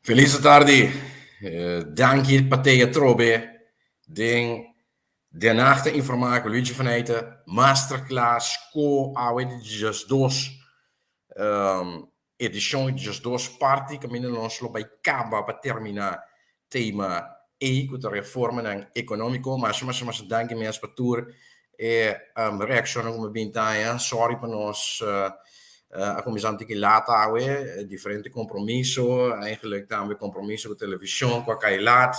Felice tardi, dank Pathé Trobe, ding, de nachte informatie, Luigi van Eten, masterclass, co-awe just dos, edition just dos party, camino non slo bij Kaba para terminar tema que a reforma econômico, mas dank imenso para tour reação como bem tá, sorry para nós a comissão que lata diferente compromisso, eigenlijk também compromisso com televisão, com a Kailat,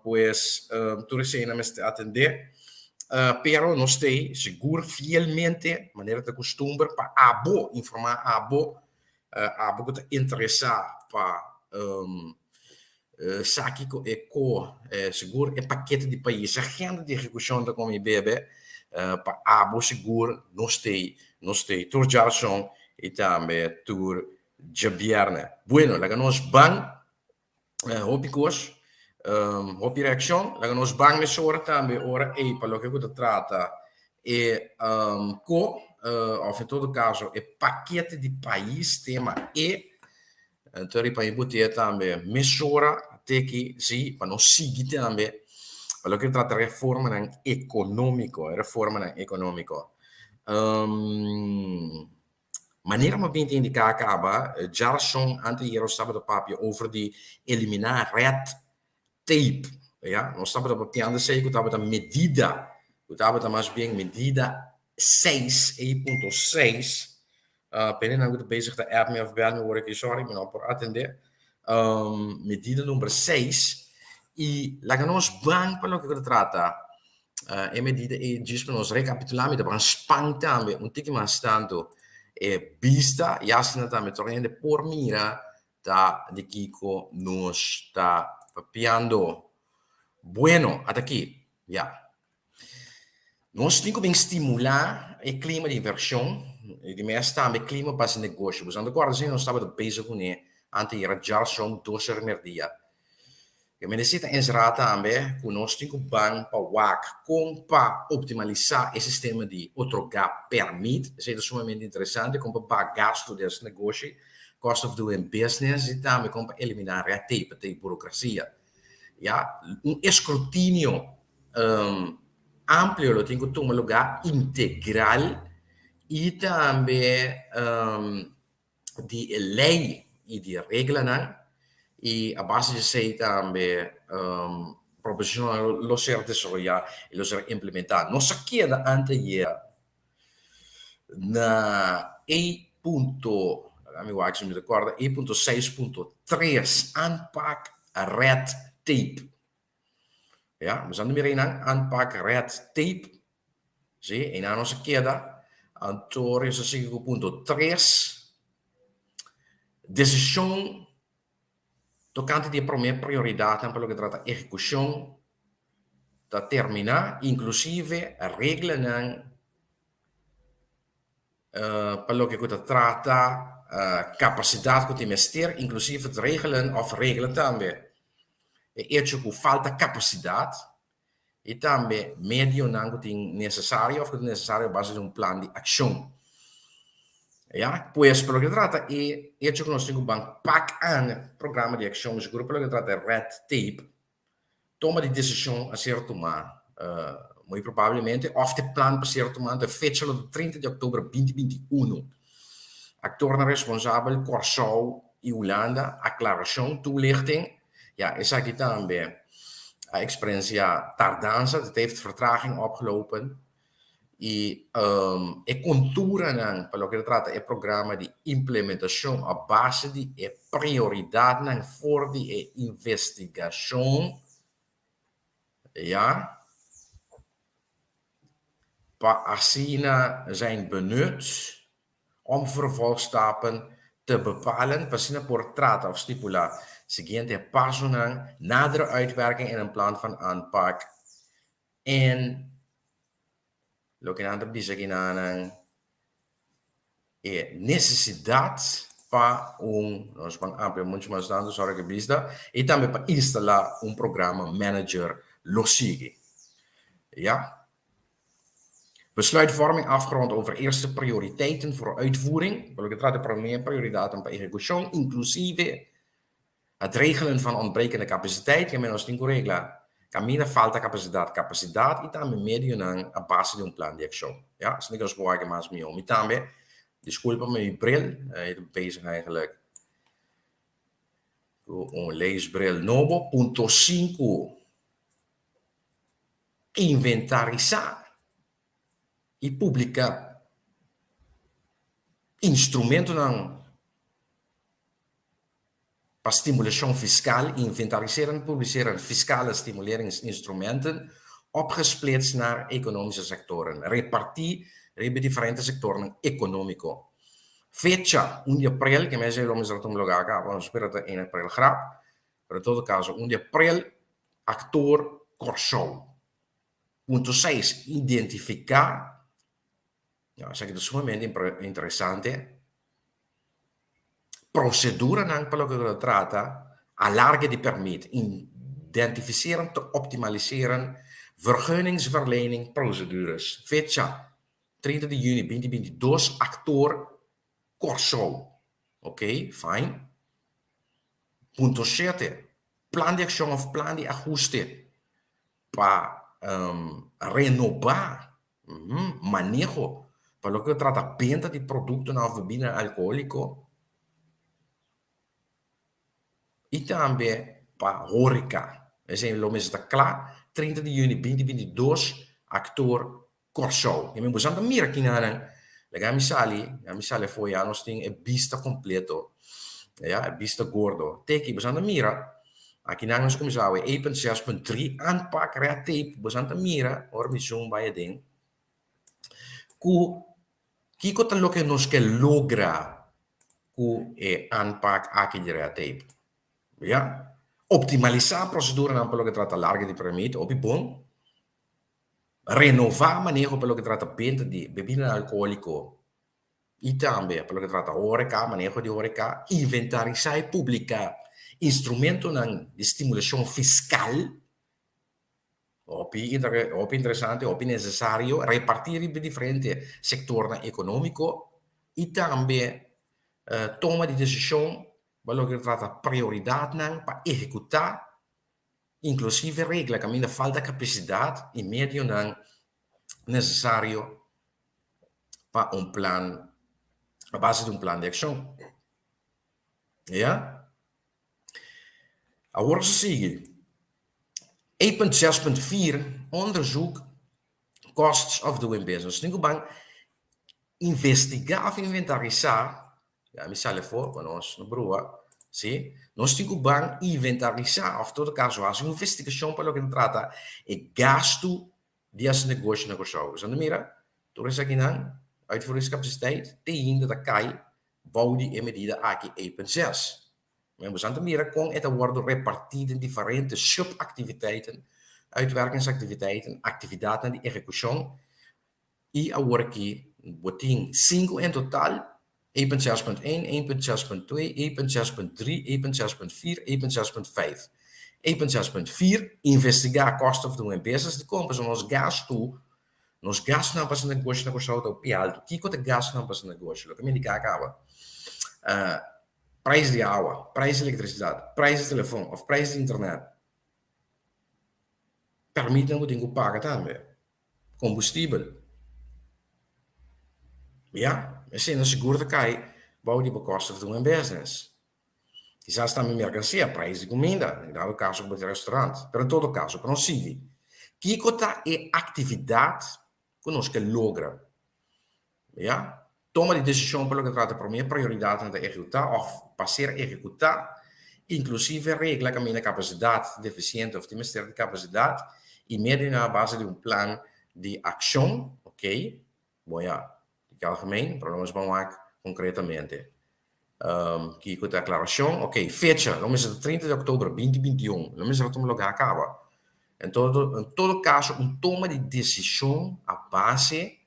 pues tu recém me atender, pero não sei, seguro fielmente, maneira de costume, para abo informar abo que te interessar para Sakiko Eco, seguro é paquete de país, agenda de execução da como bebe, para abo seguro não sei, tur jarson e também tur jabierne. Bueno, laga nos bang, hopicos, hopi reação, laga nos bang nessa hora também, ora e para o que eu trata e of in todo caso, é paquete de país, tema e então, para imputar também, mesura até que, sim, para não seguir também, para o que trata de reforma econômica, maneira mais bem indicar acaba, já são anterior estava do papel over de eliminar red tape, ja, nós estava do papel de sei que estava da medida, que estava mais bem medida 6, 8.6, Penina goed bezig de app me afbellen, hoor ik sorry, maar por atender. Medida número 6 e la que nos ban para lo que se trata é medida e diz para nós recapitular para spang também um tique mais tanto é vista e assim também tornando por mira da de Kiko nos está papiando bueno até aqui já nós temos que estimular o clima de inversão e meeste também clima para esse negócio. Mas agora sim nós estamos bezig com ele antes de já são 12 merdia. E me necessita encerrar também que nós temos que ban para WAC como para optimizar o sistema de otorgar permit. Isso é sumamente interessante como para gasto desse negócio, cost of doing business e também como para eliminar a tape, a burocracia. Ja, escrutínio amplo, tem que tomar lugar integral e também de lei e de regra, e a base de sei também proporcionar lo ser desarrollar e lo ser implementar. Nossa queda anterior na E.6.3 aanpak red tape. Ja, we zijn er weer aanpak red tape. Zie, en aan onze queda, Antônio is o ponto 3. Decisão tocante de prioridade para o que trata execução da terminar, inclusive a regra para o que trata capacidade de investir, inclusive de regelen of regelen também. Eertje que falta capacidade e também meio não tem necessário ou necessário a base de plano de ação. Ja, pues pelo que trata e hecho que nós temos banco pack an programa de ação seguro pelo que trata red tape toma de decisão a ser tomar muito provavelmente of de plano para ser tomado fecha do 30 de outubro 2021 actor responsável Corsou e Holanda aclaração toelichting ja is aqui também a experiência tardança dat heeft vertraging opgelopen e conturen para o que trata é programa de implementação a base de prioridade voor de investigação ja para assim zijn benut om vervolgstappen te bepalen para por trata of stipular seguinte passo nadere uitwerking in een plan van aanpak en lo que nada dice que nada necessidade para nós vamos ampliar muito mais tanto sobre que vista e também para instalar programa manager logistiek. Ja. Besluitvorming afgerond over eerste prioriteiten voor uitvoering. Welke trata de primeira prioridade para execução, inclusive Het regelen van ontbrekende capaciteit, que menos tem regla. Camina falta capacidade. Capacidade e também meio a base de plan de ação. Ja, is niet als gewoon maar meer om. E também, desculpa mijn bril, ik ben bezig eigenlijk een leesbril novo. Punto 5. Inventarizar e publicar instrumentos para estimulação fiscal, inventariseren en publiceren fiscale stimuleringsinstrumenten opgesplitst naar economische sectoren. Repartir bij differenti sectoren economico. Fecha 1 de april, que me lo mismo tom logo acá, vamos esperar até 1 april grap. Pero en todo caso, 1 de april, actor Corso. Punto 6, identificar. Ja, zeg ik dat sumamente interessante. Procedura per quello che tratta, allarge di permit, identificeren te optimaliseren, vergunningsverlening procedures. Fecha 30 de juni 2022, actor Corso. Ok, fine. Punto 7, plan de acción of plan de ajuste para renovar manejo para lo que trata venta de productos na bebida alcohólico. E também para horeca. We zijn lo mesmo klaar. 30 de juni 2022, actor Corso. E me buscando mira aqui na lega misali foi a nós tem vista completo. Ja, vista gordo. Teki buscando mira. Aqui na nós começava 1.6.3 aanpak red tape buscando mira, or missão vai ding. Que kota lo que nos que logra ku aanpak aqui de red tape. Ja, optimalizar procedura per quello che tratta larga di permit, op bom. Renovar manejo per quello che tratta venta di bebida alcolico. E também per quello che tratta horeca, manejo di horeca, inventarizar e publicar instrumento di stimulazione fiscal. Op interessante, op necessario, repartire in differenti settori economico. E também toma di decisione quello che tratta priorità para executar, inclusive regla que ainda falta capacidade e meio necessário para plan, a base de plan de ação. Ja? Agora sigue. 1.6.4 onderzoek costs of doing business. Ninguém bang investigar of inventarizar. Ja, mi sale voor, para nós, no Brua, sim? Nós temos que inventarizar, of todo caso, a investigação para o que trata é gasto de as negócios na Corso. Então, mira, tu res aqui não, uitvoeringscapaciteit, ainda da cai, bouwde e medida aqui 1.6. Mas, então, mira, com esta worden repartido em diferentes subactiviteiten, uitwerkingsactiviteiten, activiteiten de execução, e agora aqui, botin 5 em total, 1.6.1, 1.6.2, 1.6.3, 1.6.4, 1.6.5. 1.6.4, investigar cost of doing business, de compras nos gastos não para negócio na Corso do pialto. Que quanto gasto não para negócio? O que me indica acaba. Preço de água, preço de eletricidade, preço de telefone, ou preço de internet. Permite não ter que pagar também. Combustível. Ja, we zijn een seguro cai, bouw die bekosten doen een business. Quizás também mercancia, preço de comida, em dado caso para o restaurante, pero em todo caso, para nós sigue. Que cota é atividade que nós que logra. Ja, toma de decisão pelo que trata para mim prioridade de executar ou passar a executar, inclusive regla que a minha capacidade deficiente ou de ministério de capacidade e meio na base de plan de ação, ok? Bom, ja. Algemeen, problemas vão lá concretamente. Que com a declaração, ok, fecha, vamos a 30 de outubro 2021, vamos a tomar lugar acaba. Em todo caso, toma de decisão a base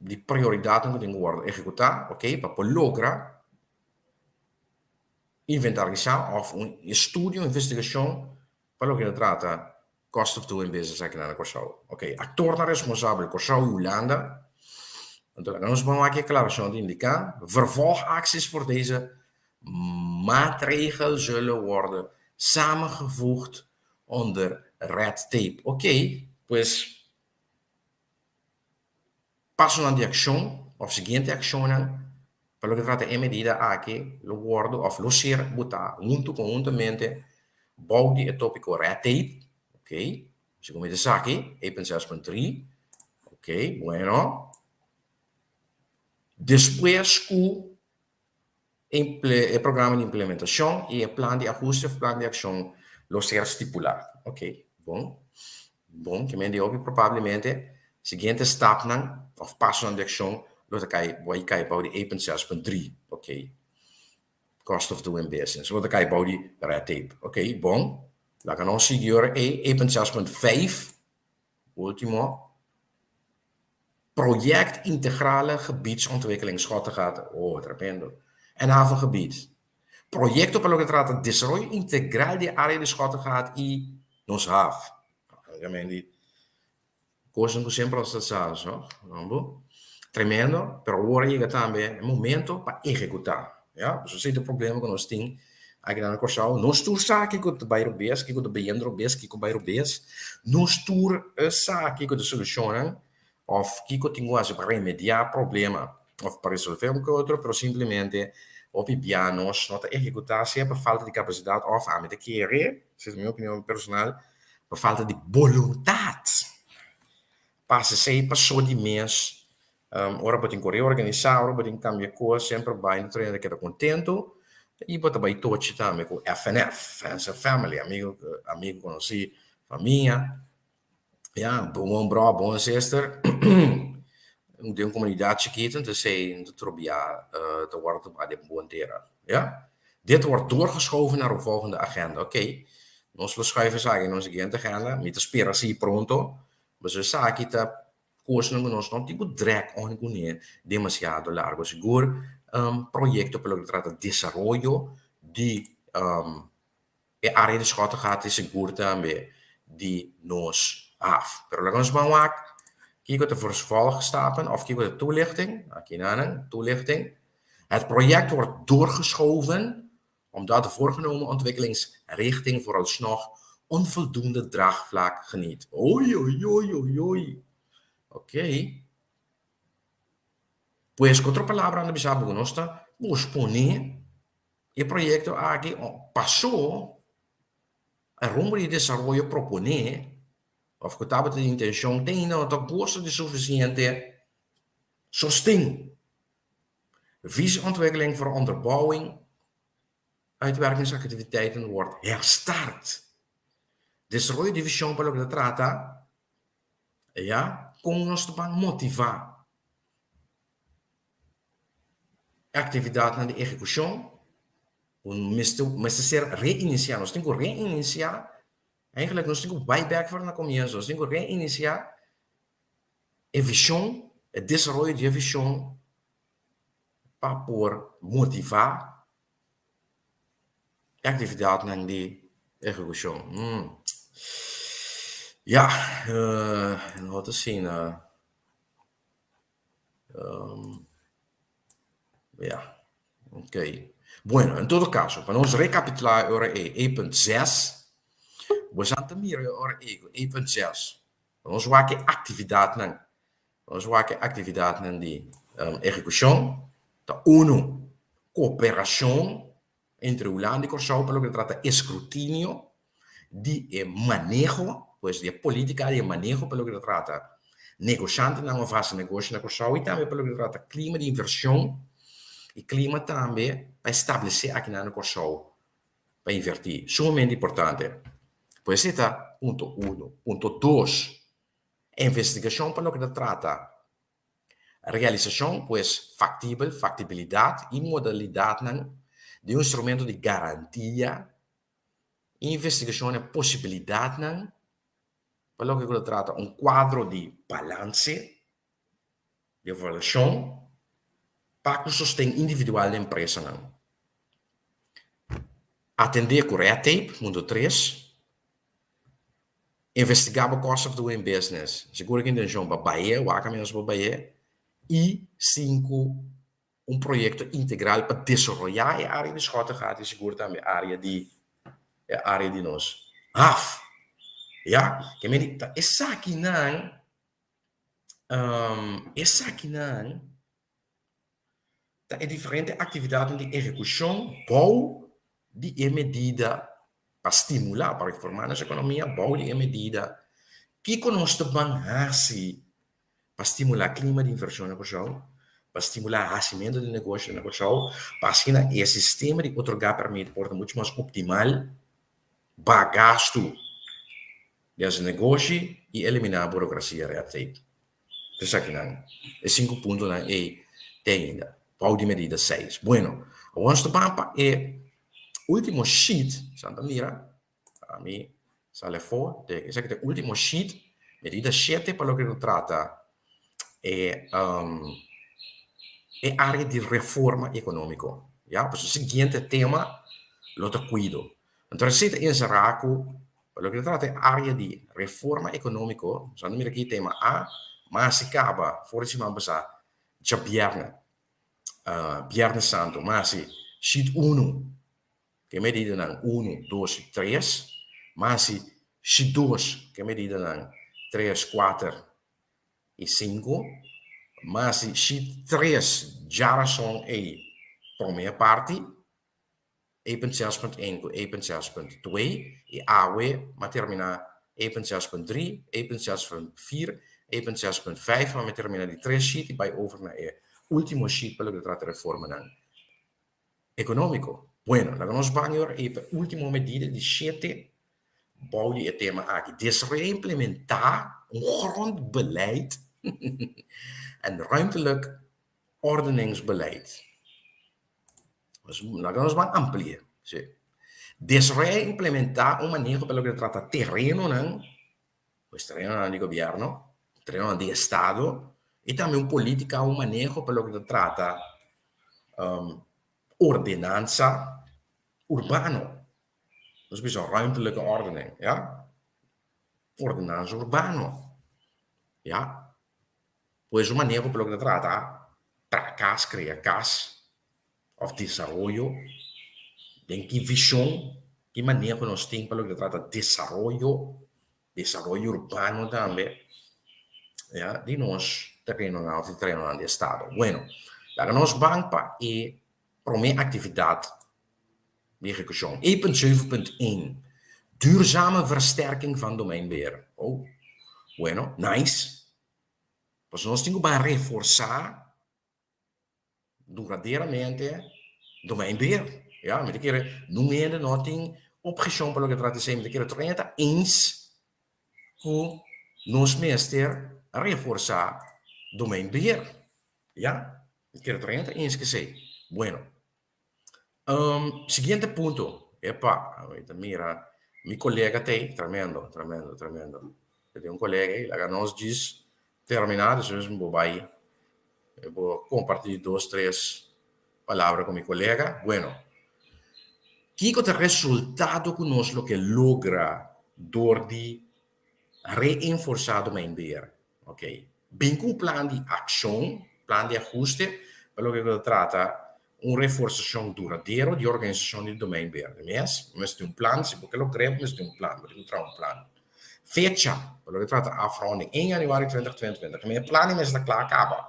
de prioridade que tem que executar, ok, para lograr inventarizar ou estudo, investigação para o que trata cost of doing business aqui na Corso. Ok, actor responsável Corso Holanda. Então, nós vamos aqui, claro, de indicar vervolgacties voor deze maatregelen zullen worden samengevoegd onder red tape. Ok, pues passo de acción, o siguiente acción, para lo que trata de medida aquí, lo guardo, o lo ser, botar, conjuntamente, bouwde het tópico red tape, ok, se comienza aquí, 8.6.3, ok, bueno, después el programa de implementación y el plan de ajuste o plan de acción lo ser estipulado, ok, bom, que me dio probabilmente, siguiente stap, of passo de acción, lo que kai bouwde 8.6.3, ok, cost of doing business, lo que bouwde red tape, ok, bom, la kan ons seguir 8.6.5, último, project integrale gebiedsontwikkeling Schottengaat, tremendo. En havengebied. Proyecto para lo que trata desarrollo integral de área de Schottengaat y nos have. Realmente, cosas que siempre nos sabes, ¿no? Tremendo, pero ahora llega también el momento para ejecutar. ¿Ya? Pues ese es el problema con los team. Aqui na Corsal, nós tour saque com o bairro BES, que com o Beendro BES, que com o bairro BES, nós tour saque com a solução, of que com tinguagem para remediar problema, of para resolver um outro, pero simplesmente op pianos, não executar sempre falta de capacidade, of a met querer, essa é a minha opinião personal, por falta de vontade. Passa sempre só de mês, ora pode correr organizar, ora pode cambiar coisa, sempre vai no treino que está contento. E bota vai touch também com FNF, Friends and Family, amigo conheci, família, ja, bom bro, bom sister. De uma comunidade chiquita, te zei, te trobia, te wordt bij de monteren. Ja? Dit wordt doorgeschoven naar de volgende agenda. Oké, nós schuiven zaken in onze agenda, met de spiratie pronto, maar ze zaken dat kosten we ons nog niet direct ongeveer demasiado largo. Seguro, proyecto para lo que trata de desarrollo de área de Schottengaat is seguro também die nos af. Pero lo que nos vamos a kijk de vervolgstappen of kijk de toelichting. Toelichting. Het project wordt doorgeschoven omdat de voorgenomen ontwikkelingsrichting vooralsnog onvoldoende draagvlak geniet. Oei. Oké. Pues, con otra palabra, no bisa bugonosta, pospone el proyecto aquí pasó el rumbo de desarrollo propone, of que estaba de intención, tiene dat gosto de suficiënte sosting. Visieontwikkeling voor onderbouwing, uitwerkingsactiviteiten wordt herstart. Desarrollo de visión para lo que trata, ja, con nos te motivar. Actividade na execução, mas ser reiniciar, nós temos que reiniciar, eigenlijk nós temos que buyback para na começo, nós temos que reiniciar a visão, o desenvolvimento de visão para por motivar a atividade na execução. Ja, wat te zien. Ja, ok. Bueno, en todo caso, para nos recapitular ahora 8.6, vamos a mirar ahora 8.6. Vamos a ver actividad de ejecución. Da uno, cooperación entre Holanda y Corsau, para lo que trata escrutinio de manejo, pues de política de manejo, para lo que trata negociante na fase negocio na Corsau, y también para lo que trata clima de inversión. E clima também para estabelecer aqui na Corsau, para invertir. Sumamente importante. Pois está, ponto 1. Ponto 2, investigação para o que trata. Realização, pues, factibilidade e modalidade de um instrumento de garantia. Investigação é possibilidade, para o que trata quadro de balance, de avaliação, para o sustento individual da empresa. Atender com red tape, ponto 3. Investigar o cost of doing business. Seguro que intenção para Bahia, o caminhos para Bahia. E 5, un proyecto integral para desarrollar el área de Schottengat y seguro también el área de nos. Ya, que me dice, essa aqui não, é diferente atividade de execução, bom, de medida para estimular, para reformar nossa economia, bom de medida, que conosco banhar-se para estimular clima de inversão na região, para estimular o nascimento de negócio na região, para assim o sistema de otorgar permite por muito mais optimal, bagasto desse negócio e eliminar a burocracia reativa. Isso aqui não. É 5 pontos na e tem ainda. Pau de medida 6. Bueno, vamos para o último sheet, Santa Mira, a mim, sale for, esse aqui é o último sheet, medida 7 para o que trata é área de reforma econômica. Ja, pues o seguinte tema, lo te cuido. Então, receita encerrar para o que trata é área de reforma econômica, Santa Mira aqui tema A, mas se acaba, for cima passar, já Viernes Santo, mas se sheet 1, que medida não 1, 2 e 3, mas se sheet 2, que medida não 3, 4 e 5, mas se sheet 3 já são a primeira parte, 1.6.1 com 1.6.2, e AW, mas termina 1.6.3, 1.6.4, 1.6.5, maar termina die 3 sheet e vai over na último sheet para que trata reforma econômico. Bueno, la nos banhor e per última medida de 7 bouw je het tema aqui. Reimplementar grondbeleid en ruimtelijk ordeningsbeleid. Dus la nos van ampliar. Sí. Reimplementar uma maneira pelo que trata terreno, não? Pues terreno di governo, terreno di Estado, e também política, um manejo pelo que trata ordenanza urbano. Dus best wel ruimtelijke ordening, ja? Ordenanza urbano, ja? Pues un manejo pelo que trata para cas, crea cas, of desarrollo, tem que visão, que manejo nós temos pelo que trata desarrollo urbano também, ja? De nós terreno de Estado. Bueno, la nos banca e promete atividade de execução. 1.7.1 duurzame versterking van domeinbeheer. Oh, bueno, nice. Pues nós temos que reforçar duradeiramente domeinbeheer. Ja, met een keer noemen we nog ting opgezond para que trate sempre de que trata eens hoe nos meester reforçar domeinbeheer. Ja, de que trata eens que sei. Bueno. Seguinte ponto. Epa, mira, mi colega tem, tremendo. Eu tenho colega aí, lá nós diz, terminado, se mesmo vai, eu vou compartilhar 2, 3 palavras com mi colega. Bueno, que é o resultado que nós lo que logra door de reforçado mijn beheer? Ok. Bem com plano de ação, plano de ajuste, pelo que trata reforçação duradoura de organização de domeinbeheer. Mas tem plan, se porque lo creio, mas tem plan, mas tem um plano. Fecha, pelo que trata a afronding, 1 januari 2022. Mijn planning is klaar, acaba.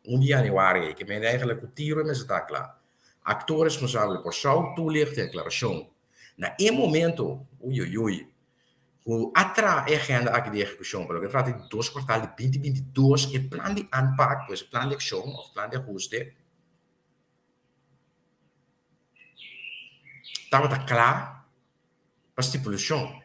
1 januari, que mijn eigenlijk o tiro, mas está klaar. Actor responsável por sua toelicht declaração. Na momento, hoe atra agenda aqui de execução, pelo que trata de 2 quartal de 2022, e plan de aanpak, pues plan de ação, of plan de ajuste, estava klaar para stipulação.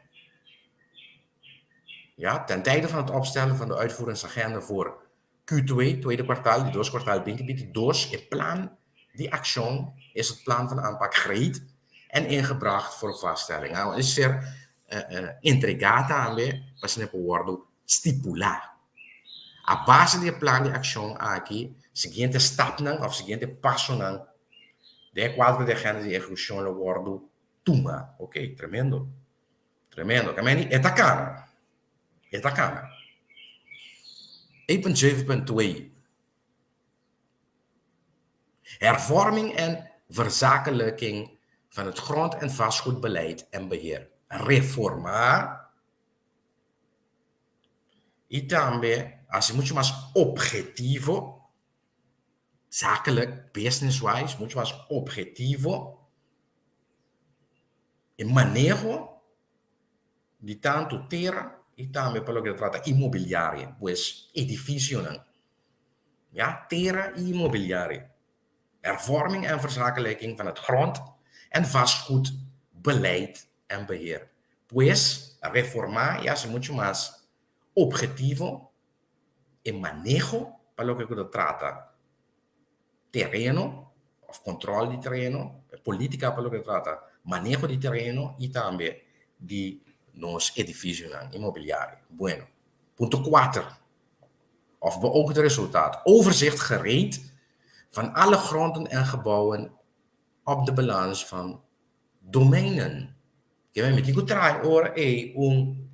Ja, ten tijde van het opstellen van de uitvoeringsagenda voor Q2, tweede kwartaal, die 2 kwartaal 2022, het plan die actie is het plan van aanpak gereed en ingebracht voor vaststelling. Nou, is er entregata também para se poder estipular. A base do plan de ação aqui, seguinte stap of seguinte passo de quadro de agenda de execução lo guardo tuma. Ok, tremendo. Kameni, etacana. 1.7.2. Hervorming en verzakelijking van het grond- en vastgoedbeleid en beheer. Reforma. Y también hace mucho más objetivo, zakelijk, business-wise, mucho más objetivo, el manejo de tanto tierra y también por lo que se trata inmobiliaria, pues edificio, ja, tierra y inmobiliaria. Hervorming en verzakelijking van het grond- en vastgoedbeleid en beheer. Pues reformar y hace mucho más objetivo el manejo para lo que se trata terreno, of controle de terreno, política para lo que se trata manejo de terreno y también de los edificios inmobiliarios. Bueno, punto 4. Of beoogde resultaat. Overzicht gereed van alle gronden en gebouwen op de balans van domeinen. Que me digo trai ora un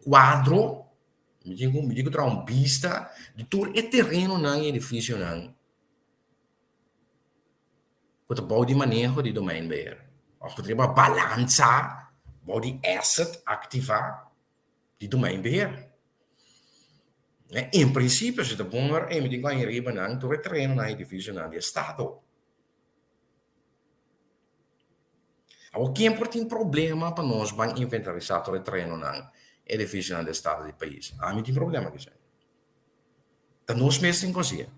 quadro, me digo trai un vista de todo el terreno nang edifício nang. Met de bouw die manejo de domeinbeheer. Of het treba balança, bouw die asset activa die domeinbeheer. In principe se de bonger e me digo in riba nang todo el terreno nang edifício nang di Estado. O que tem problema para nós van inventarizar todo o terreno nang edifício nang Estado do país. A mim tem problema que sei. Então nós mesmos conseguimos.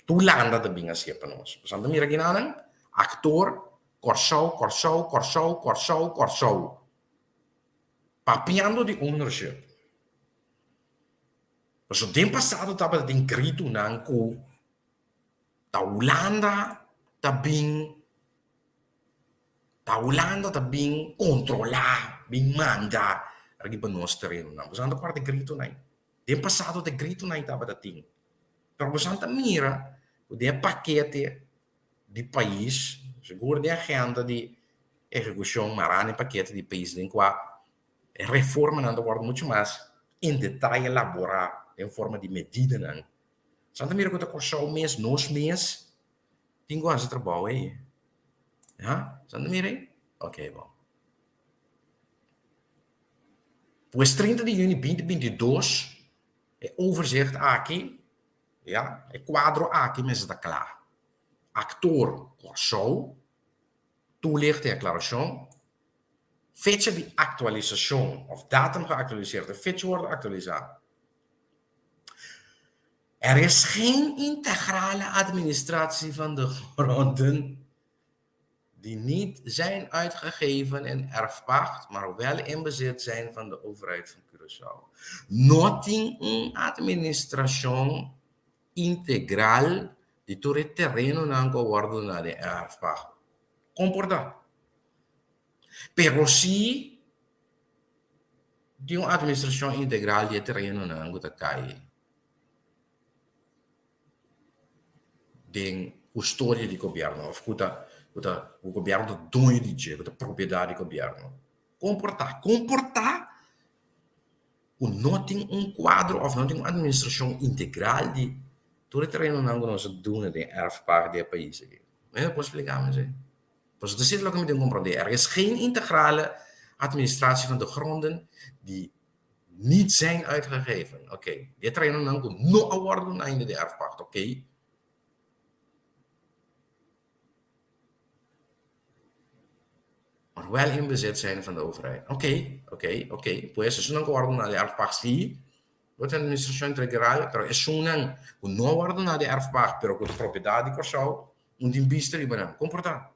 Tu landa de bem assim para nós. Portanto, mira aqui nang actor, corsou. Papiando de ownership. Mas o tempo passado estava de grito nang ku ta Holanda tá bem controlar, bem mandar aqui para nós terreno nang. Portanto, parte grito nang. Tempo passado de grito nang estava de ting. Pero portanto, mira o de paquete de país, seguro de agenda de execução marane paquete de país em qual reforma não agora muito mais em detalhe elaborar em forma de medida não. Santa mira que o show mês nos mês tem quase trabalho aí, já? Santa mira aí, ok, bom. Pois 30 de junho de 2022 é overzicht aqui, ja, é quadro aqui mesmo está claro. Actor show, toelicht declaração, fecha de actualisação of datum geactualiseerd, de fecha wordt actualiseerd. Er is geen integrale administratie van de gronden die niet zijn uitgegeven in erfpacht, maar wel in bezit zijn van de overheid van Curaçao. Noting een administratie integral die door het terreno não worden naar de erfpacht. Comporta. Pero si de uma administração integral de terreno não está cai. Den custodia di governo, of o governo dono di dinheiro, da propriedade do governo. Comportar o não tem quadro, of não tem uma administração integral de todo o terreno não que nós doen de erfpacht do país. Eu posso explicar, mas é. Pois dat zit ook met compreender. Er is geen integrale administratie van de gronden die niet zijn uitgegeven. Oké, dit terreno não que não worden einde de erfpacht, oké. Maar wel in bezit zijn van de overheid. Oké. Pues eso no guarda de erfpacht sí. Wat een administratie integral, pero eso no guarda de erfpacht, pero con propriedade de Curaçao, in bista de banana. Comportar.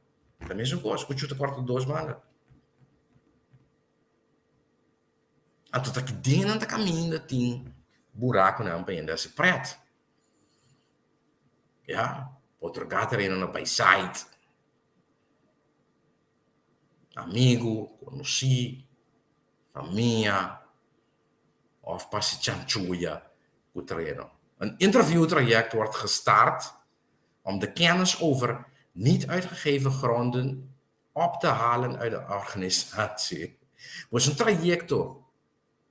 Da mesma coisa, que chuta quarto 2 maanden. En tot aqui dentro da caminho tem buraco não para ainda se preto. Ja, outro gato aí no paisite. Amigo, conheci, família, of passie chanchuya, o terreno. Een interviewtraject wordt gestart om de kennis over niet uitgegeven gronden op te halen uit de organisatie. Dus een trajecto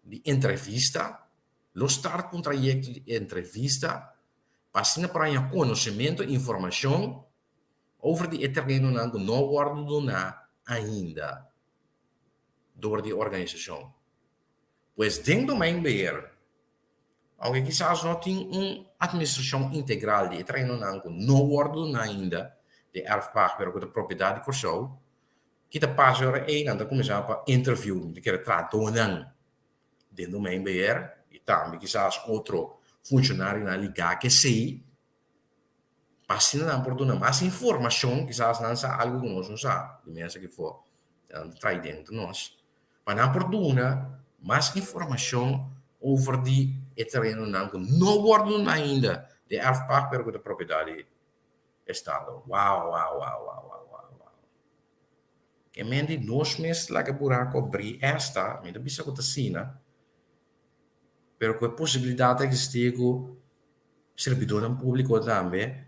de entrevista, lo start con trajecto de entrevista Passina para a conhecimento e informação over die terreno que não worden dona ainda door die organisação. Pois dentro do mijn beheer, aunque quizás não tem administração integral de terreno que não worden dona ainda de erfpacht de propriedade corso, que te passa een en dan começar para interview, de que tratar dentro do mijn beheer, e também quizás outro funcionário na liga que sei, passina não por dona mais informação, quizás não sabe algo que nós não sabemos, de mesmo que for trai dentro de nós, mas não por dona mais informação over die terreno que não worden ainda de erfpacht de propriedade Estado. Wow. Que mendi nós mesmos lá que buraco abrir esta, me da bisa com a pero com a possibilidade de existir com servidor público também,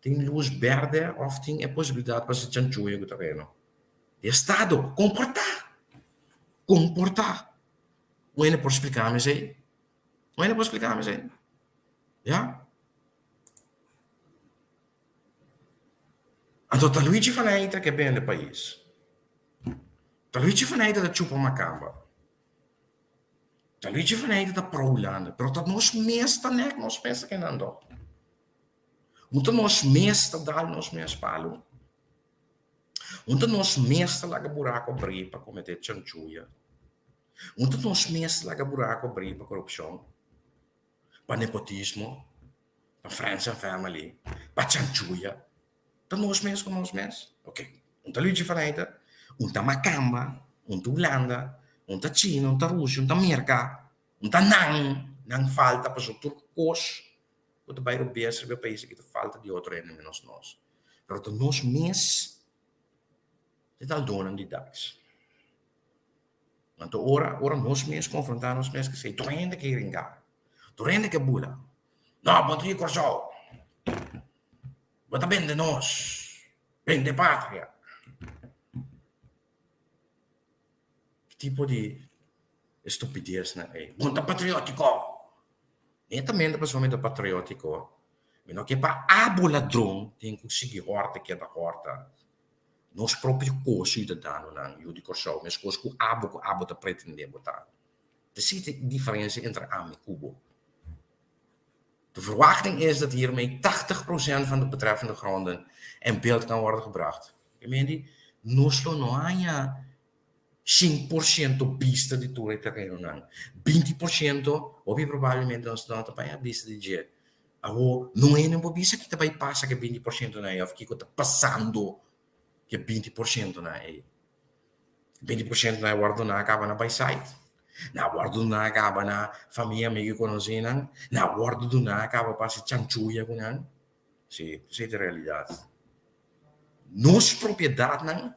tem luz verde, ou tem a possibilidade para se chanchuia com o terreno. De Estado, comportar. Não posso explicar mais aí? Ja? Então, Luigi Faneita que é bem no país. Luigi Faneita da chupa macamba. Luigi Faneita da pro-landen. Pero dat nós meesta nek, nós pensa que não dá. Moeten nós meesta dar nós mees palo. Moeten nós meesta laga buraco abrir para cometer chanchuia. Moeten nós meesta laga buraco abrir para corrupção. Para nepotismo. Para friends and family. Para chanchuia. Dat nós mees com nós mees. Ok. Luigi Faneita. Macamba, Holanda, China, Rússia, América, não falta para os turcos, o trabalho europeu é país que falta de outro ene menos nós. Mas nós mesmos, é tal dona de dags. Então, ora nós mesmos confrontamos nós mesmos que sei, tu ainda que ringar, tu ainda que bula. Não, mas tu corso. Mas bem de nós, bem de pátria. Tipo de estupidez, né? Muito patriótico. Nem também da pessoa muito patriótico. Mas não que para abo ladrão tem que conseguir horta que é da horta. Nós próprios co-cidadãos, não. Eu digo só, mas coisas que abo da pretende botar. Existe diferença entre amo e cubo. De verwachting is dat hiermee 80% van de betreffende gronden in beeld kan worden gebracht. Ik meen die, nós não há 5% vista de todo o terreno, não. 20%, ou provavelmente nós estamos também a vista de dia. Não é nenhuma vista que também passa que 20% não é, ou que está passando que 20% não é. 20% não é guardo na acaba na bayside. Na guardo na acaba na família amigo conhecendo, na guardo na acaba para se chanchuia com não. Sim, essa é a realidade. Nossa propriedade não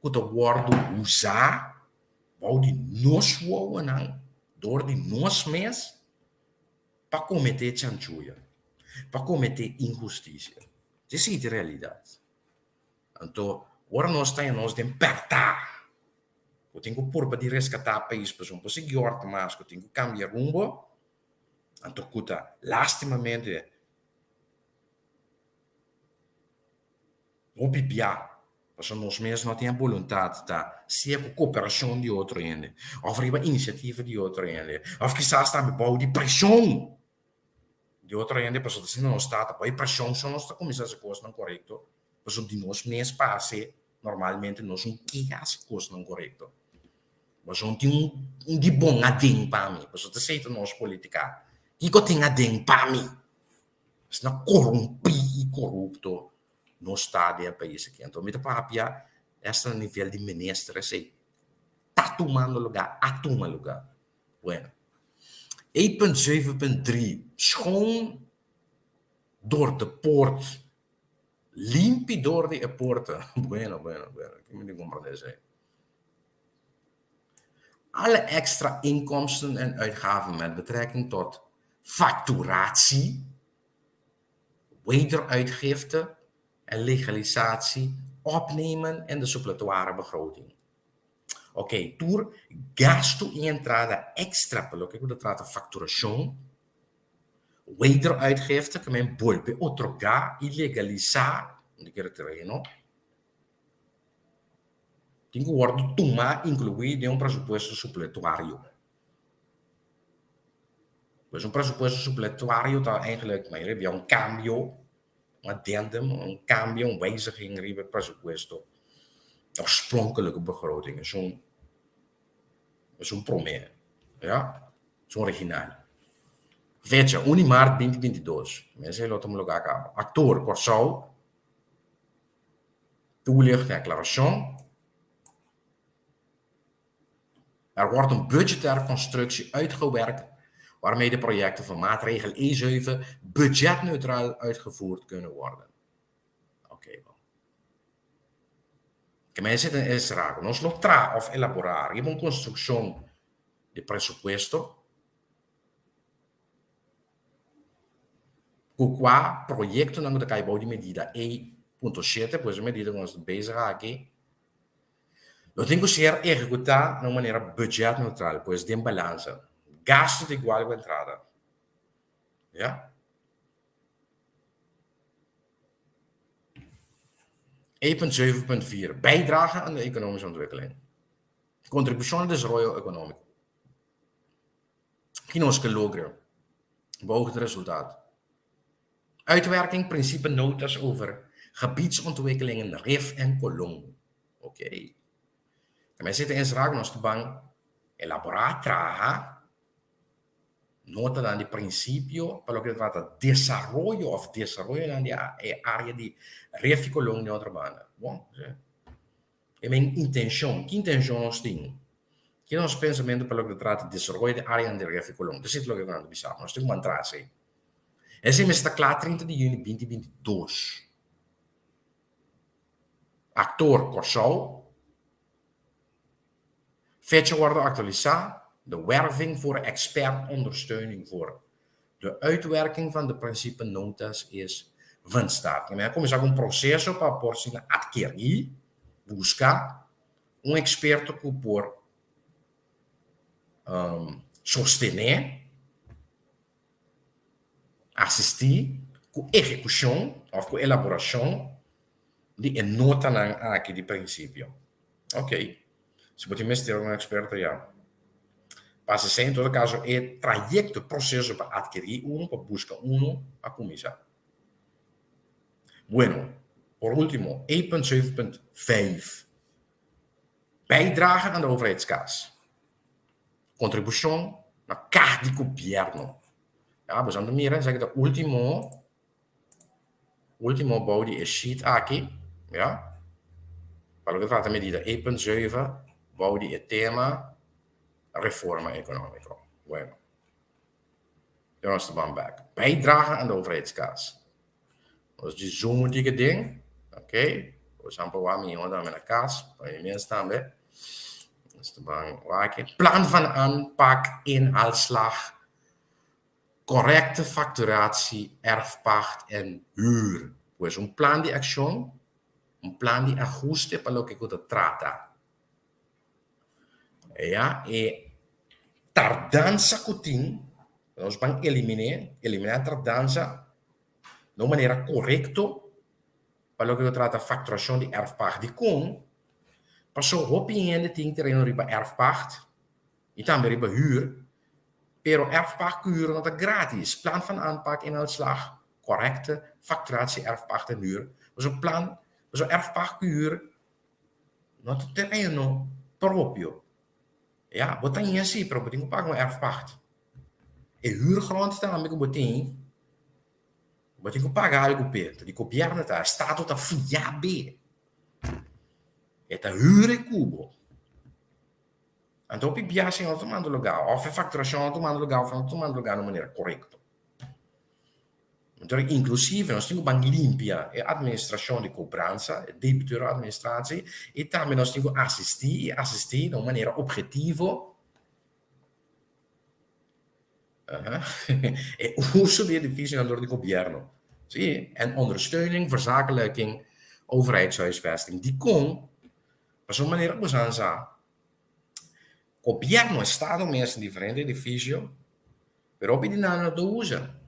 que o guardo usar, ou de nós não, door de nós mesmos, para cometer chanchuia, para cometer injustiça. Essa é a realidade. Então, agora nós temos de apertar. Eu tenho que pôr para resgatar o país, para conseguir horta mais, eu tenho que cambiar rumbo. Então, lastimamente, vou pipiar. Porque nós mesmos não temos vontade de ser com cooperação de outro ainda. Ou uma iniciativa de outro ainda. Ou quizás também pode de pressão de outro ainda. Porque se não está, a pressão só não está começando a coisa não correto. Porque de nós mesmos passe, normalmente nós não queremos coisa não correto. Mas não tem de bom adem para mim. Porque se aceita nós política, que tem adem para mim? Se não corrompe e corrupto. No Estado e país aqui. Então, me papia, esse nível de ministro, sei, está tomando lugar, Bueno. 8.7.3, schoon door de poort, limpi door de poorten. Bueno. Ik moet niet comprender zijn. Alle extra inkomsten en uitgaven met betrekking tot facturatie, wederuitgifte en legalisatie opnemen in de suppletoire begroting. Ok, tur gasto e entrada extra pelo que trata facturação wederuitgifte que men vuelve a otorgar y legalizar el terreno, tem que worden tomar incluído em um pressuposto supletório. Dus een pressuposto supletório está eigenlijk, maar je hebt een cambio, een addendum, een cambio, een wijziging in het pressuposto. Oorspronkelijke begroting is een promesse, ja, is original. Fecha 1 maart 2022. Mensen laten me elkaar komen. Actor Corsau, toelicht declaratie. Er wordt een budgettaire constructie uitgewerkt waarmee de projecten van maatregel E7 budgetneutraal uitgevoerd kunnen worden. Oké. Que mensen in Israël, nós lo tra of elaborar, uma construção de pressuposto, com qual projeto não de caibo de medida E.7, pois a medida que nós bezig aqui, nós temos que ser executar de uma maneira budget neutral, pois tem balança, gasto de igual com entrada, ja? E.7.4 bijdrage aan de economische ontwikkeling, contributie aan het desarrollo económico, que nós que logren beoogd resultaat. Uitwerking principe notas over gebiedsontwikkelingen RIF en Kolong. Oké. Wij zitten in Israël ons te bang elaborar traga nota dan die principio para lo que trata desarrollo of desarrollo dan die área di RIF y Kolong de otra banda. Bom, é minha intenção. Que intenção nós temos? Que nosso pensamento para lo que trata desarrollo de área de RIF y Kolong. Isso é o que nós pensamos. Nós temos uma entrada. Esse está claro 30 de junho de 2022. Actor Corsau. Fecha wordt actualiseerd. De werving voor expertondersteuning voor de uitwerking van de principe notas is van start. En dan kom je een proces op a porcina adquirir, buscar experto que por sostener, assistir com execução ou com elaboração de nota aqui de princípio. Ok. Se você me ter um experto já. Passa sem, em todo caso, é trajeto, processo para adquirir para buscar a começar. Bueno, por último, E.7.5. Bijdrage aan de overheidskas. Contribuição na carta de governo. Ja, we zijn er meer, zeg ik de último body is sheet aqui, ja. Para que trata medida E.7, body é tema reforma econômica. Bueno. Dan is de band back. Bijdragen aan de overheidskas. Dus die zo'n dikke ding. Oké. We zijn een paar meer dan met een kaas. Bij je mensen staan bij. Dus de band waken. Plan van aanpak, inhaalslag. Correcte facturatie, erfpacht en huur. Pues un plan de acción, un plan de ajuste para lo que se trata. Ja, e tardanza cutin, nós vamos eliminar tardanza de uma maneira correta para lo que se trata facturação de erfpacht. Die kon, passou opinião de ting terreno riba erfpacht, e também riba huur, pero erfpacht huur dat is gratis. Plan van aanpak, inhaalslag, correcte facturatie, erfpacht en huur. Dus een plan, dus een erfpacht huur, dat het terreno proprio. Ja, wat dan je ziet, pero beting pak maar erfpacht. E huurgrond staan met beting, beting pagar algo per, die copiar het daar, staat tot een fiabe. Het huur cubo. En dopo i biasi non tomando lugar, of facturação tomando lugar, of não tomando lugar de maneira correta. Então, inclusive, nós temos uma limpia administração de cobrança, debiteur administratie, e também nós temos assistir de uma maneira objetiva e uso de edifício door de governo. Zie je? En ondersteuning, verzakelijking, overheidshuisvesting, die kon, op zo'n manier ook aan gobierno, Estado mesmo, diferente edifício, pero opinião não usa.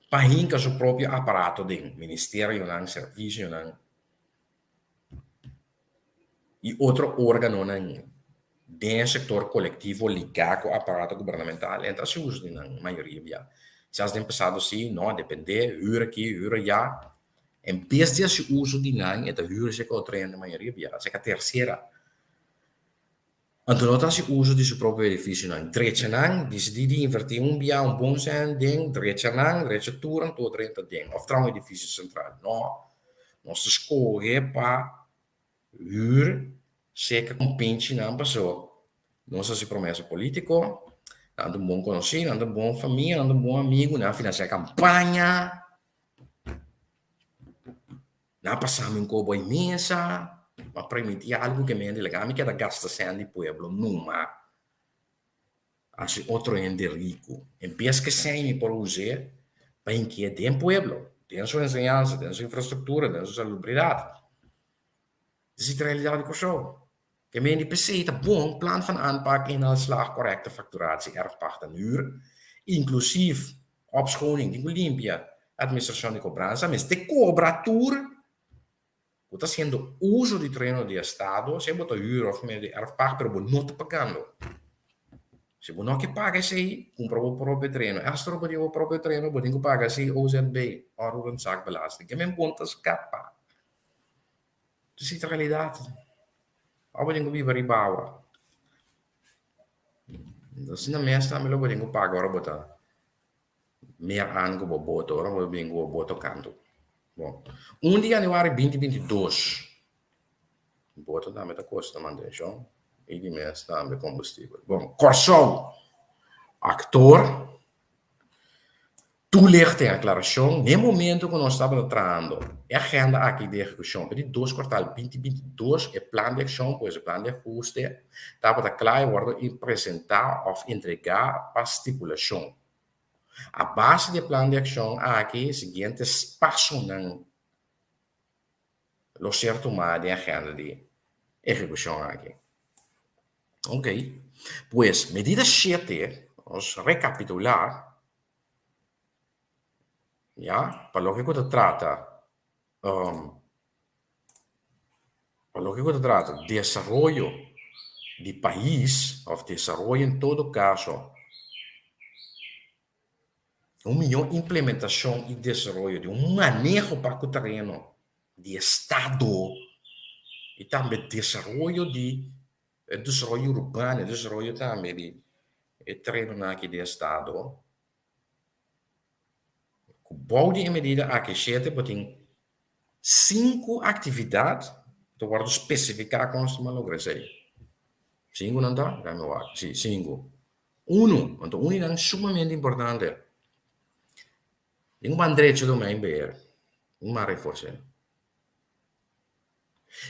pahinka su proprio apparato ding, ministerio nang, servizio nang, e outro órgão nang, den sector coletivo ligado ao aparato governamental, então se usa na maioria já. Se as tem passado assim, não, depende, uur aqui, uur já, em vez de se uso de nang, é da uur se que o trem na maioria já, se que a terceira. Então, nota se uso de seu próprio edifício nang, direita nang, decidi invertir via bom sen ding, direita nang, direita turang, todo direita ding, of trouw edifício central. Não, nós escolhe para uur, se que compinte na pessoa. Não sei se promessa político, ando bom conhecido, ando bom família, ando bom amigo, na financiar campanha, na passar um cobo imensa, mas permitir algo que me legal, me queda gasta sem de pueblo, numa, assim, outro ende rico. Em vez que sem por usar, para que tem pueblo, tem sua ensinança, tem sua infraestrutura, tem sua salubridade. Dit is de realidade que eu que men die PC het een plan van aanpak, inhaalslag, correcte facturatie, erfpacht en huur, inclusief opschoning, die limpia, administración de cobranza, mas de cobratura, está haciendo uso de terreno de Estado, se bota huur of de erfpacht, pero no está pagando. Se você não quer pagar isso aí, compra o próprio terreno. Als er op o próprio terreno, você tem que pagar esse OZB, órgão de zakbelasting, que men ponta escapa. Dus is de realidade. Apa yang gue beri bawa? Dus na mesta me lo beri gue pago ora bota. Meer aan gue boto ora gue beri gue boto canto. Bom, 1 de januari 2022. Boto da meta costa mandation. E di mesta me combustível. Bom, Corsol, actor, toelichting, aclaração, no momento que nós estamos tratando a agenda aqui de execução, de 2 quartal 2022, o plano de ação, pois o plano de ajuste, estava claro worden e apresentar ou entregar para estipulação. A base do plano de ação aqui, seguintes passos não lo certo mais de agenda de execução aqui. Ok. Pois, medida 7, vamos recapitular. Ya, para lo que se trata, desarrollo de país, o desarrollo en todo caso, implementación y desarrollo de un manejo para el terreno de Estado y también desarrollo urbano, desarrollo también de terreno aquí de Estado. Bouw die in medida a que 7 botin 5 atividades que worden especificar com os malogresei. 5 não tá? Dá meu ar. Sim, 5. 1, então 1 é sumamente importante. Tem um direito do meio beber. Uma reforça.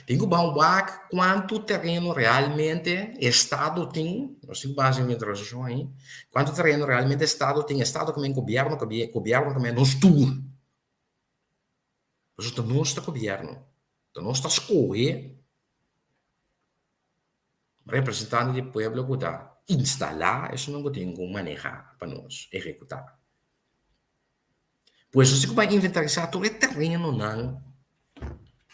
Tem que ver quanto terreno realmente Estado tem, nós temos base em introdução aí, quanto terreno realmente Estado tem, Estado como governo como nós tudo. Mas o nosso governo, o nosso escolha, representante do povo que está instalar, isso não tem como manejar para nós, executar. Pois você vai inventarizar todo o terreno, não,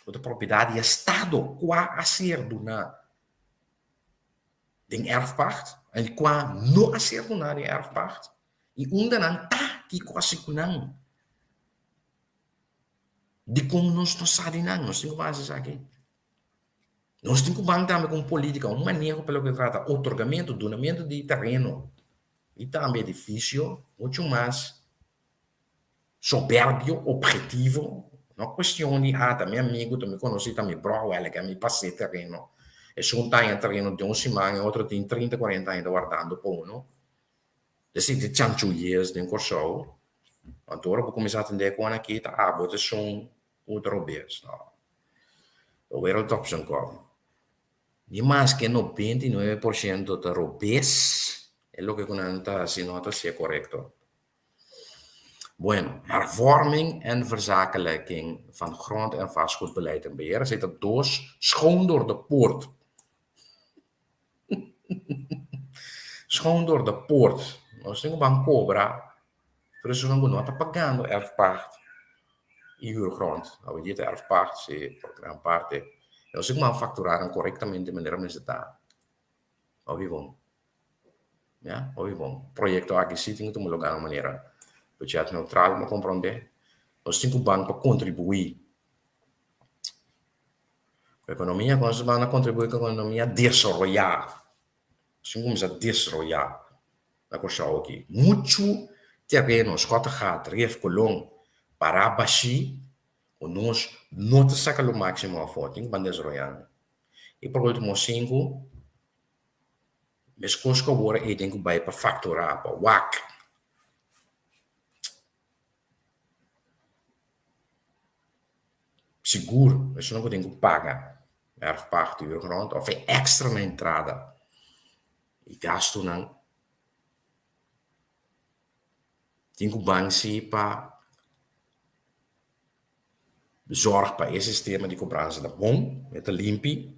de propriedade Estado, qua a ser do na den erfpacht, en qua no a ser do na den erfpacht, e onde não tá que quase que não, de como nós não sabemos não, nós temos bases aqui. Nós temos que bancar com política, um manejo pelo que trata, otorgamento, donamento de terreno, e também edifício, muito mais soberbio, objetivo, não questão de, também amigo, também conheci, também bro, que me passei terreno, e se um tem terreno de 1 semana, outro tem 30, 40 anos guardando por uno, decide chanchu years de um corso, agora vou começar a entender quando aqui, você são outro bes, o wereld op zijn kop. E mais que 99% de robês é o que conta se nota se é correto. Bueno, hervorming en verzakelijking van grond- en vastgoedbeleid en beheer zit er dus schoon door de poort. Schoon door de poort. Nós temos uma cobra Dus não está pagando erfpacht e huurgrond. Nou, weet je, erfpacht, se por gran parte. Eu sei como facturar corretamente de maneira mais está. Ouvi bom. Ja, ouvi bom. Projeto aqui sim tem que tomar lugar de maneira budget neutral, me compreende? Nós temos que banco para contribuir. A economia, quando se vai contribuir com a economia desarrollada. Nós temos que desarrollar. Na coisa aqui. Muito terreno, escota hat, ref colon, para baixi, o nós não te saca o máximo a foto, tem que desarrollar. E por último, cinco, mas coisas que agora eu tenho que vai para facturar, para WAC. Seguro, mas não tenho que pagar. Erfpacht, huurgrond, of é extra na entrada. E gasto não. Tenho que bancar para zorg para esse sistema de cobrança da bom, é limpo.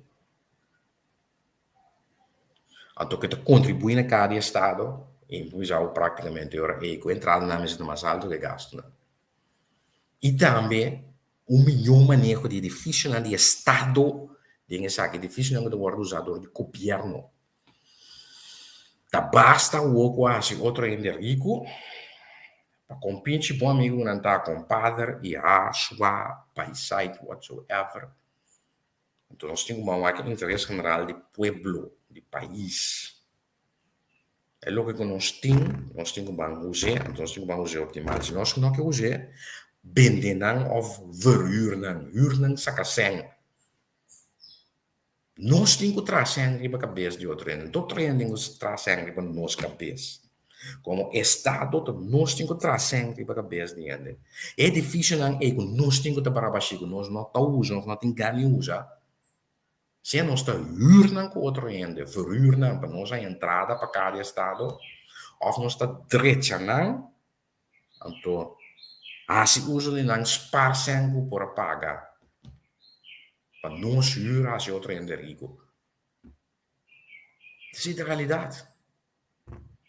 Então, que contribui na cada estado, e usar praticamente ora eco entrada na mesa mais alto que gasto. E também, melhor manejo de edifício no estado, de que edifício não é usado de governo. Tá basta o quase outro ainda rico, para competir bom amigo não tá compadre, e a sua paisagem, whatsoever. Então, nós temos um interesse general de pueblo, de país. É logo que nós temos que usar, nós temos que usar optimal. Se nós não queremos usar, venden of verhuren, huren sakasen. Nós temos que trazer riba cabeça de outro ano. Outro ano temos que trazer riba nossa cabeça. Como Estado, nós temos que trazer riba cabeça de ano. É difícil não é que nós temos que trabalhar baixo, nós não estamos usando, nós não temos que usar. Se nós estamos huren com outro ano, verhuren para nós a entrada para cada Estado, of nós estamos direito, então, se usa de não sparsengo por pagar. Para nós huren als outro ano rico. Essa é a realidade.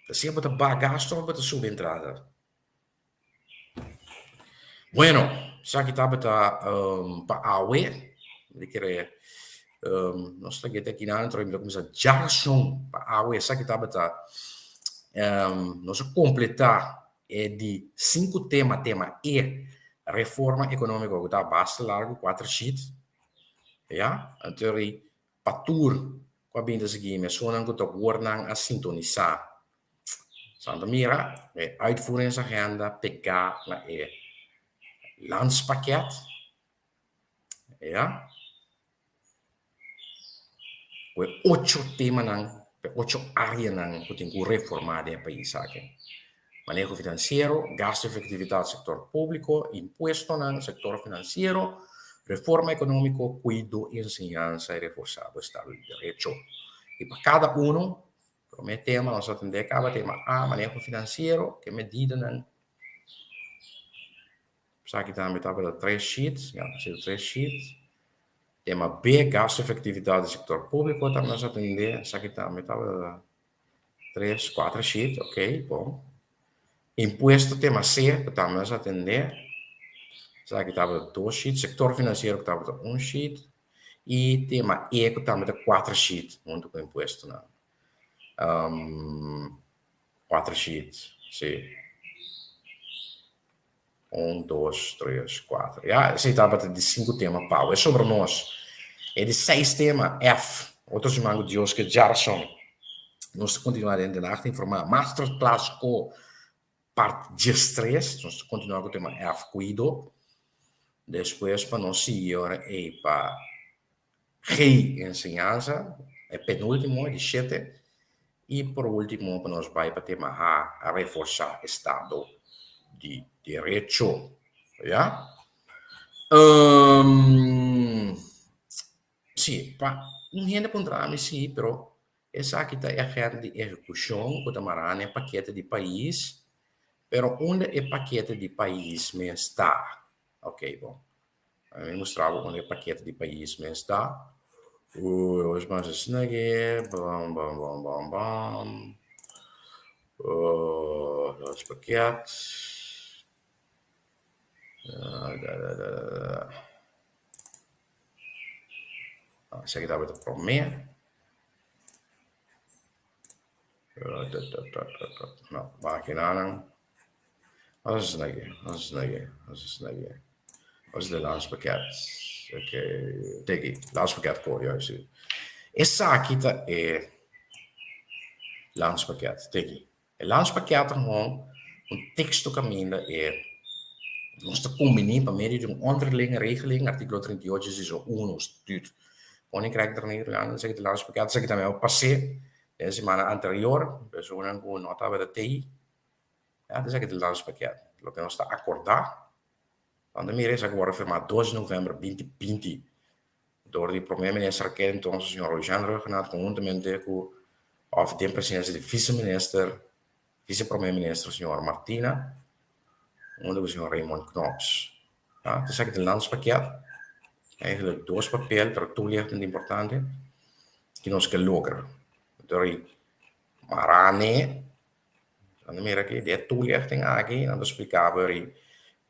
Se é para bagagem ou para sua entrada. Bueno, já que estava para AUE, de querer nós estamos aqui na outra ainda começa geração para AUE, já que estava para nós completar de 5 temas, tema E, reforma econômica, que está bastante largo, 4 sheets, ja, então para tur, com a binda seguinte, mas só não que estou guardando a sintonizar. Santa Mira, uitvoeringsagenda, PK, na landspakket. Ja. Com 8 temas, 8 áreas que tem que reformar no país. Manejo financeiro, gasto e efetividade do setor público, imposto no setor financeiro, reforma econômica, cuido, ensinança e reforçar o Estado de Direito. E para cada Promete tema, nós atender cada tema A, manejo financeiro, que medida não. Aqui também estava 3 sheets, já, 3 sheets. Tema B, gasto e efetividade do setor público, também nós atender. Aqui também estava 3, 4 sheets, ok, bom. Imposto, tema C, que também nós atender. Aqui estava 2 sheets, setor financeiro, que estava 1 sheet. E tema E, que também 4 sheets, muito com imposto, não. 4 sheets, sim. 1, 2, 3, 4. Ja, esse estava de 5 temas, pau. É sobre nós. É de 6 temas, F. Outros chamam de hoje que já são. Nós continuaremos de nacht informar. Masterclass com parte de 3. Nós continuamos com o tema F, cuido. Depois, para nós seguir, é para reensinança. É penúltimo, de 7. E por último, para nós vai para o tema A reforçar Estado de Direito. Ja? Sì, niente puntrami, sì, però essa aqui está errada de execução, que tamarana é paquete de país, pero onde é paquete de país me está? Ok, bom. Eu mostrava onde é paquete de país me está. Os mais assim aqui, bam, bam, bam, bam, bam. Os paquetes. Zeg ik dat weer voor meer? Nou, maak je aan. Wat is het lanspakket? Oké, Teki, lanspakket ko, juist. Essa kita é lanspakket, Teki. E lanspakket gewoon een texto caminda é nós combinamos para meio de onderlinge regeling, artikel 38 is zo 1 stuurt. Koninkrijk der Nederlanden, zeg ik de lanspakket, zeg ik dan wel passé, de semana anterior, personen com nota bij de TI. Ja, dat zeg ik de lanspakket. Lo que nós está acordar, dan de meer is agora firmado 2 de novembro 2020 door de primeiro-minister que então o senhor Rogério Renato conjuntamente com of de presidência de vice-minister, vice-primeiro-minister o senhor Martina, onder o senhor Raymond Knops. Ja, dat is eigenlijk het landspakket. Eigenlijk doos papel, ter toelichting importante, que nós que logra. Door Marane, dan meer ik de toelichting aqui, dan explicava ik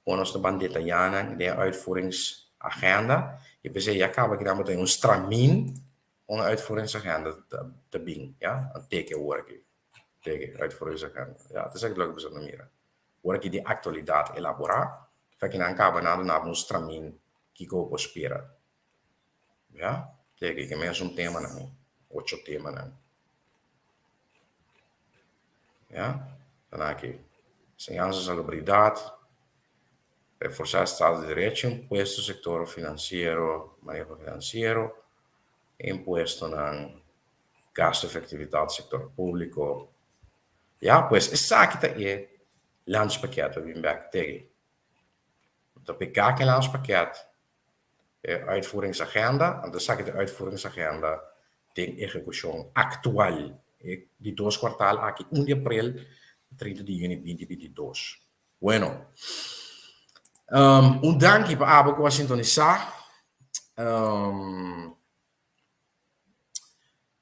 gewoon als de bandita Jana, de uitvoeringsagenda. Je bezig, je acaba que dan meteen een stramin, een uitvoeringsagenda te bing, ja, een teken work, teken uitvoeringsagenda. Ja, dat is eigenlijk leuk bij zo'n manier. Work die actualiteit elaborar, que não acaba nada na um stramin que cospira. Ja, teken que mais tema não, 8 tema não. Ja, dan aqui, segurança, salubridade, reforçar o Estado de Direito, imposto no setor financeiro, manejo financeiro, imposto na gasto efetividade do setor público. Ja, pues essa aqui é landspakket, we back tegen. De PK landspakket, uitvoeringsagenda, en dan zeg ik de uitvoeringsagenda tegen executie actual. Die 2 kwartaal aqui, 1 de april, 30 de junho 2022. Bueno. Dank para a aba que vai sintonizar.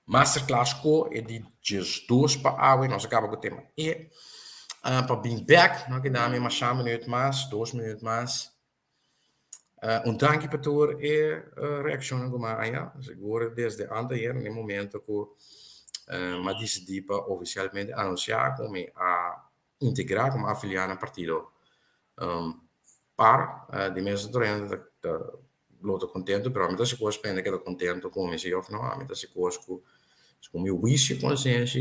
Masterclass co e di just 2 para a aba, nós acabamos com o tema. E para being back, nós quedamos mais 1 minuto mais, 2 minutos mais. Dank para tour e reação como aia, seguro desde anteayer, no momento que mas decidi para oficialmente anunciar como a integrar como afiliar no partido. De mensen erin dat blote contento, però mi si può spendere che contento come si offre, no? Mi si può come wisci conscienza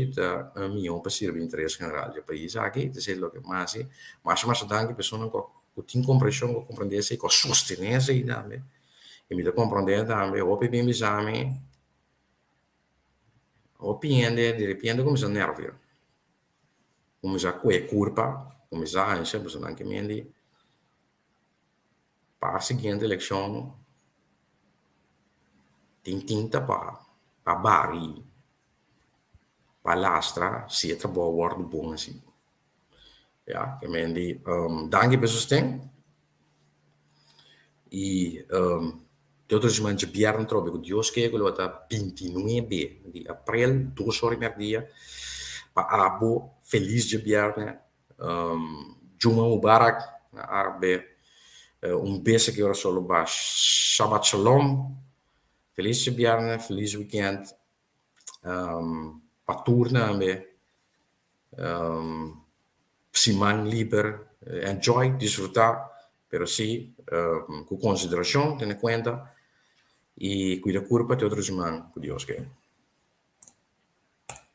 da mio passivo interesse generale del paese aqui, te sei lo che masi, ma danke persone con tin comprensione, con comprendesse, con sostenere i dame, e mi da comprendere dame, o per bimbi esami, o piende, di ripiende come si nervi, come si ha curpa, come si ha, insomma, sono anche mendi, para a seguinte eleição tem tinta para bari, para lastra, se é trabalho word bom assim. Ja, que mendi, danke per sostegno. E tutto il mangi bierno trovo con Dios che quello da 29 di april, 2 ore per dia, para abo feliz de bierno, Juma Mubarak, na arabe. Beijo que ora solo ba Shabbat Shalom. Feliz bjarne, feliz weekend. Paturna ambe. Siman liber. Enjoy, disfrutar. Pero sí, con consideración, ten en cuenta. Y cuida curva de otros man, con Dios que.